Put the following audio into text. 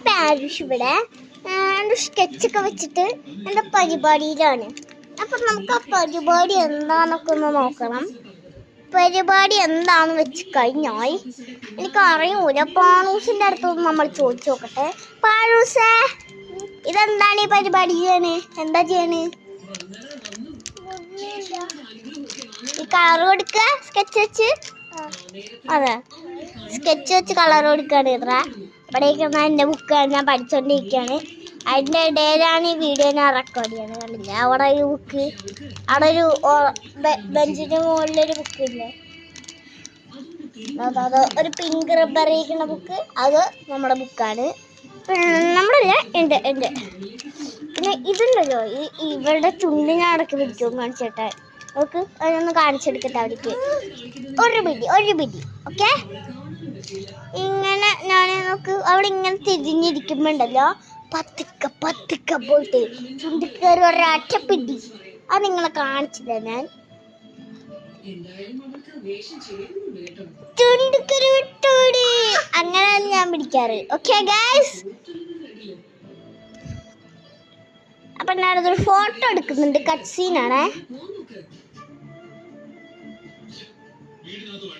Parish ഇവിടെ എൻ്റെ സ്കെച്ചൊക്കെ വെച്ചിട്ട് എൻ്റെ പരിപാടിയിലാണ്. അപ്പം നമുക്ക് ആ പരിപാടി എന്താണെന്നൊക്കെ ഒന്ന് നോക്കണം. പരിപാടി എന്താണെന്ന് വെച്ച് കഴിഞ്ഞാൽ എനിക്കറിയൂല. പാണൂസിൻ്റെ അടുത്തൊന്ന് നമ്മൾ ചോദിച്ചു നോക്കട്ടെ. പാണൂസേ, ഇതെന്താണ് ഈ പരിപാടി ചെയ്യണേ? എന്താ ചെയ്യണേ? ഈ കളർ കൊടുക്കുക സ്കെച്ച് വെച്ച്. അതെ, സ്കെച്ച് വെച്ച് കളർ കൊടുക്കുകയാണ്. ഇവിടേക്ക് എൻ്റെ ബുക്കാണ്, ഞാൻ പഠിച്ചുകൊണ്ടിരിക്കുകയാണ്. അതിൻ്റെ ഇടയിലാണ് ഈ വീഡിയോ ഞാൻ റെക്കോർഡ് ചെയ്യണത്. കണ്ടില്ല, അവിടെ ഒരു ബുക്ക്, അവിടെ ഒരു ബെഞ്ചിൻ്റെ മുകളിലൊരു ബുക്കില്ലേ, അത് ഒരു പിങ്ക് റബ്ബർ ഇരിക്കുന്ന ബുക്ക്, അത് നമ്മുടെ ബുക്കാണ്. നമ്മളല്ല, എൻ്റെ. പിന്നെ ഇതുണ്ടല്ലോ, ഇവരുടെ ചുണ്ട് ഞാൻ അടക്കി പിടിക്കും. കാണിച്ചിട്ടെ നോക്ക്, അതൊന്ന് കാണിച്ചെടുക്കട്ടെ. അവിടേക്ക് ഒരു പിടി ഓക്കെ. ഇങ്ങനെ ഞാൻ നോക്ക്, അവിടെ ഇങ്ങനെ തിരിഞ്ഞിരിക്കുമ്പോണ്ടല്ലോ പതുക്കെ പോയിട്ട് ചുണ്ടിക്കേറി ഒരറ്റപ്പിടി. അത് നിങ്ങളെ കാണിച്ചില്ല ഞാൻ. ചുണ്ടിക്കറി വിട്ടോടി, അങ്ങനെയാണ് ഞാൻ പിടിക്കാറ്. ഓക്കെ ഗൈസ്, അപ്പൊ ഞാനതൊരു ഫോട്ടോ എടുക്കുന്നുണ്ട്. കട്ട് സീനാണേ.